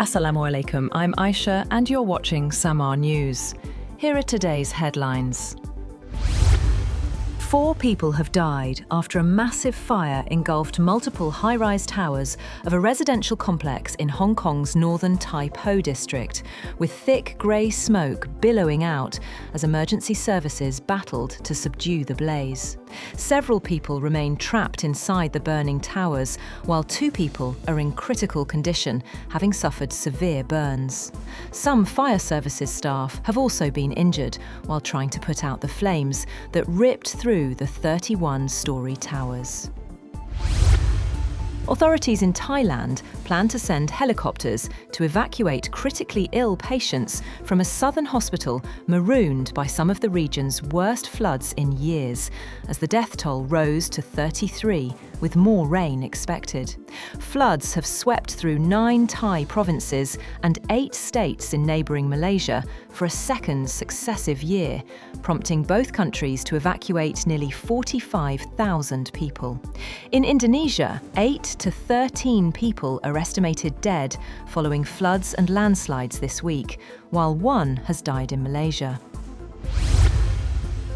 Assalamu alaikum, I'm Aisha and you're watching Samaa News. Here are today's headlines. 4 people have died after a massive fire engulfed multiple high-rise towers of a residential complex in Hong Kong's northern Tai Po district, with thick grey smoke billowing out as emergency services battled to subdue the blaze. Several people remain trapped inside the burning towers, while 2 people are in critical condition, having suffered severe burns. Some fire services staff have also been injured while trying to put out the flames that ripped through the 31-storey towers. Authorities in Thailand plan to send helicopters to evacuate critically ill patients from a southern hospital marooned by some of the region's worst floods in years, as the death toll rose to 33, with more rain expected. Floods have swept through 9 Thai provinces and 8 states in neighbouring Malaysia for a second successive year, prompting both countries to evacuate nearly 45,000 people. In Indonesia, 8 to 13 people are estimated dead following floods and landslides this week, while 1 has died in Malaysia.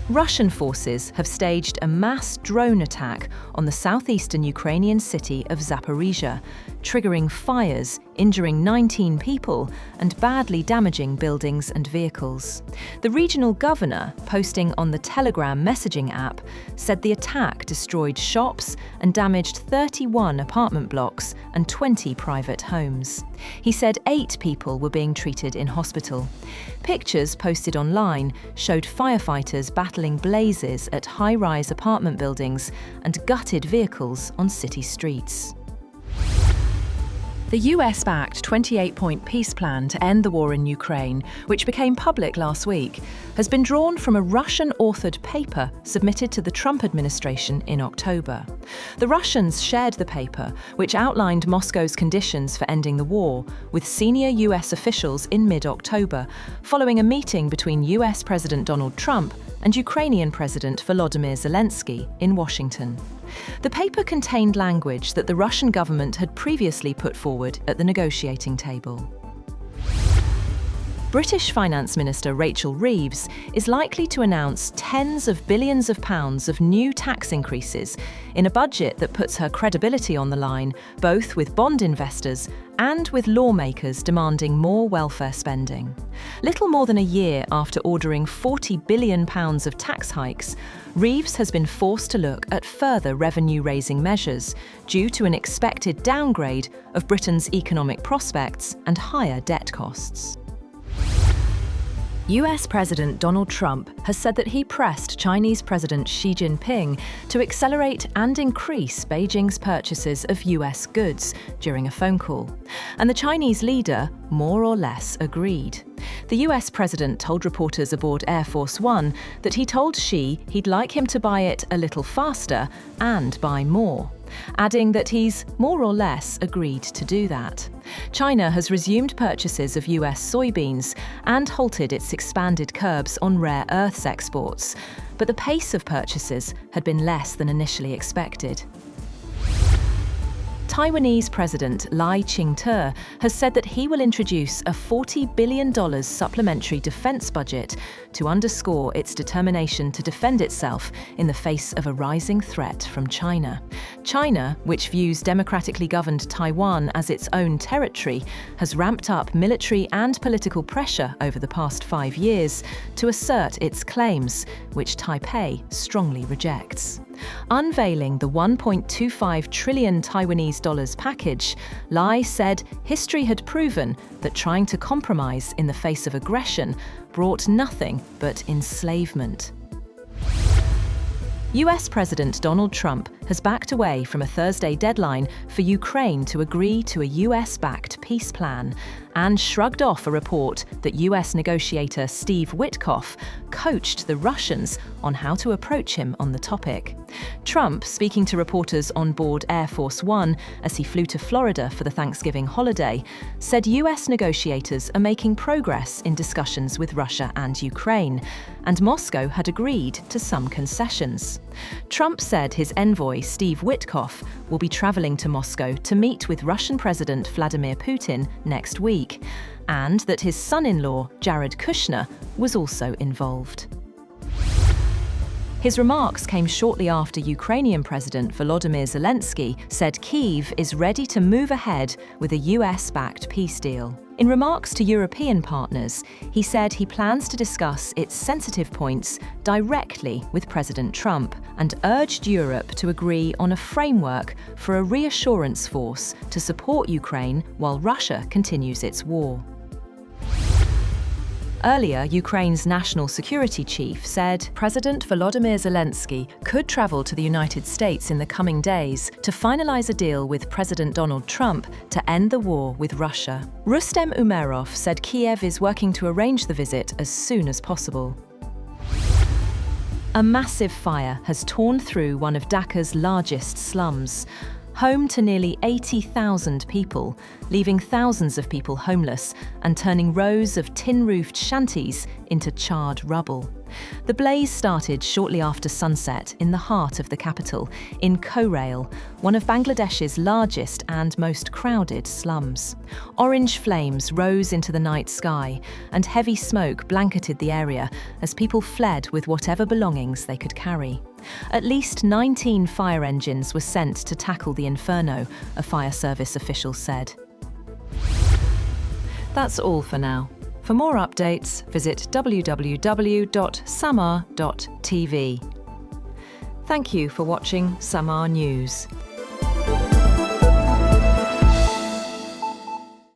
Russian forces have staged a mass drone attack on the southeastern Ukrainian city of Zaporizhzhia, triggering fires, injuring 19 people and badly damaging buildings and vehicles. The regional governor, posting on the Telegram messaging app, said the attack destroyed shops and damaged 31 apartment blocks and 20 private homes. He said 8 people were being treated in hospital. Pictures posted online showed firefighters battling blazes at high-rise apartment buildings and gutted vehicles on city streets. The US-backed 28-point peace plan to end the war in Ukraine, which became public last week, has been drawn from a Russian-authored paper submitted to the Trump administration in October. The Russians shared the paper, which outlined Moscow's conditions for ending the war, with senior US officials in mid-October, following a meeting between US President Donald Trump and Ukrainian President Volodymyr Zelensky in Washington. The paper contained language that the Russian government had previously put forward at the negotiating table. British Finance Minister Rachel Reeves is likely to announce tens of billions of pounds of new tax increases in a budget that puts her credibility on the line, both with bond investors and with lawmakers demanding more welfare spending. Little more than a year after ordering £40 billion of tax hikes, Reeves has been forced to look at further revenue-raising measures due to an expected downgrade of Britain's economic prospects and higher debt costs. US President Donald Trump has said that he pressed Chinese President Xi Jinping to accelerate and increase Beijing's purchases of US goods during a phone call. And the Chinese leader more or less agreed. The US president told reporters aboard Air Force One that he told Xi he'd like him to buy it a little faster and buy more, adding that he's more or less agreed to do that. China has resumed purchases of US soybeans and halted its expanded curbs on rare earths exports, but the pace of purchases had been less than initially expected. Taiwanese President Lai Ching-te has said that he will introduce a $40 billion supplementary defense budget to underscore its determination to defend itself in the face of a rising threat from China. China, which views democratically governed Taiwan as its own territory, has ramped up military and political pressure over the past 5 years to assert its claims, which Taipei strongly rejects. Unveiling the $1.25 trillion Taiwanese dollars package, Lai said history had proven that trying to compromise in the face of aggression brought nothing but enslavement. US President Donald Trump has backed away from a Thursday deadline for Ukraine to agree to a US-backed peace plan and shrugged off a report that US negotiator Steve Witkoff coached the Russians on how to approach him on the topic. Trump, speaking to reporters on board Air Force One as he flew to Florida for the Thanksgiving holiday, said US negotiators are making progress in discussions with Russia and Ukraine, and Moscow had agreed to some concessions. States. Trump said his envoy, Steve Witkoff, will be traveling to Moscow to meet with Russian President Vladimir Putin next week, and that his son-in-law, Jared Kushner, was also involved. His remarks came shortly after Ukrainian President Volodymyr Zelensky said Kyiv is ready to move ahead with a US-backed peace deal. In remarks to European partners, he said he plans to discuss its sensitive points directly with President Trump and urged Europe to agree on a framework for a reassurance force to support Ukraine while Russia continues its war. Earlier, Ukraine's national security chief said President Volodymyr Zelensky could travel to the United States in the coming days to finalize a deal with President Donald Trump to end the war with Russia. Rustem Umerov said Kiev is working to arrange the visit as soon as possible. A massive fire has torn through one of Dhaka's largest slums, home to nearly 80,000 people, leaving thousands of people homeless and turning rows of tin-roofed shanties into charred rubble. The blaze started shortly after sunset in the heart of the capital, in Korail, one of Bangladesh's largest and most crowded slums. Orange flames rose into the night sky, and heavy smoke blanketed the area as people fled with whatever belongings they could carry. At least 19 fire engines were sent to tackle the inferno, a fire service official said. That's all for now. For more updates, visit www.samaa.tv. Thank you for watching Samaa News.